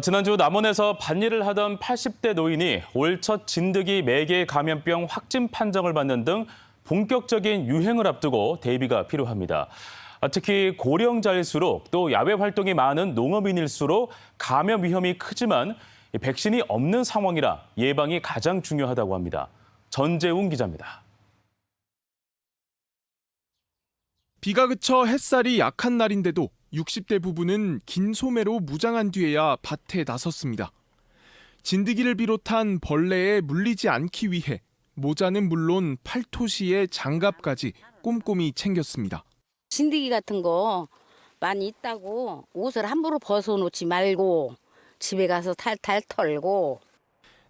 지난주 남원에서 밭일을 하던 80대 노인이 올 첫 진드기 매개 감염병 확진 판정을 받는 등 본격적인 유행을 앞두고 대비가 필요합니다. 특히 고령자일수록 또 야외 활동이 많은 농업인일수록 감염 위험이 크지만 백신이 없는 상황이라 예방이 가장 중요하다고 합니다. 전재웅 기자입니다. 비가 그쳐 햇살이 약한 날인데도 60대 부부는 긴 소매로 무장한 뒤에야 밭에 나섰습니다. 진드기를 비롯한 벌레에 물리지 않기 위해 모자는 물론 팔토시에 장갑까지 꼼꼼히 챙겼습니다. 진드기 같은 거 많이 있다고 옷을 함부로 벗어놓지 말고 집에 가서 탈탈 털고.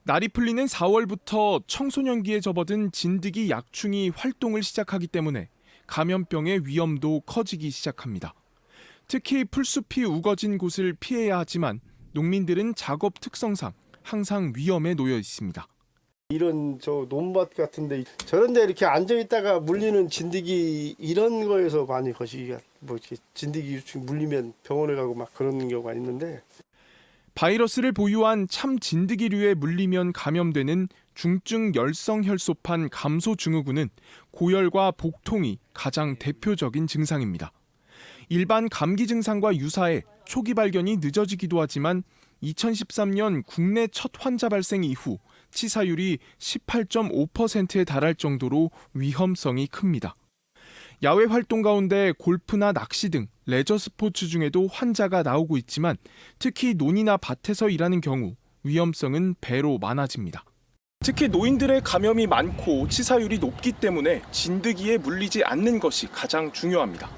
날이 풀리는 4월부터 청소년기에 접어든 진드기 약충이 활동을 시작하기 때문에 감염병의 위험도 커지기 시작합니다. 특히 풀숲이 우거진 곳을 피해야 하지만 농민들은 작업 특성상 항상 위험에 놓여 있습니다. 이런 논밭 같은데 저런 데 이렇게 앉아 있다가 물리는 진드기 이런 거에서 많이 거시기가 이렇게 진드기 유충 물리면 병원에 가고 막 그런 경우가 있는데, 바이러스를 보유한 참 진드기류에 물리면 감염되는 중증 열성 혈소판 감소 증후군은 고열과 복통이 가장 대표적인 증상입니다. 일반 감기 증상과 유사해 초기 발견이 늦어지기도 하지만 2013년 국내 첫 환자 발생 이후 치사율이 18.5%에 달할 정도로 위험성이 큽니다. 야외 활동 가운데 골프나 낚시 등 레저 스포츠 중에도 환자가 나오고 있지만 특히 논이나 밭에서 일하는 경우 위험성은 배로 많아집니다. 특히 노인들의 감염이 많고 치사율이 높기 때문에 진드기에 물리지 않는 것이 가장 중요합니다.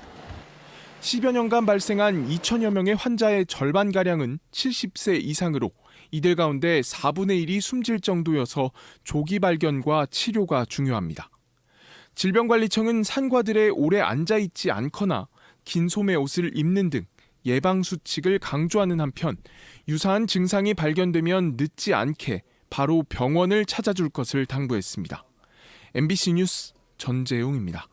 10여 년간 발생한 2천여 명의 환자의 절반가량은 70세 이상으로 이들 가운데 4분의 1이 숨질 정도여서 조기 발견과 치료가 중요합니다. 질병관리청은 산과들에 오래 앉아있지 않거나 긴 소매 옷을 입는 등 예방 수칙을 강조하는 한편 유사한 증상이 발견되면 늦지 않게 바로 병원을 찾아줄 것을 당부했습니다. MBC 뉴스 전재웅입니다.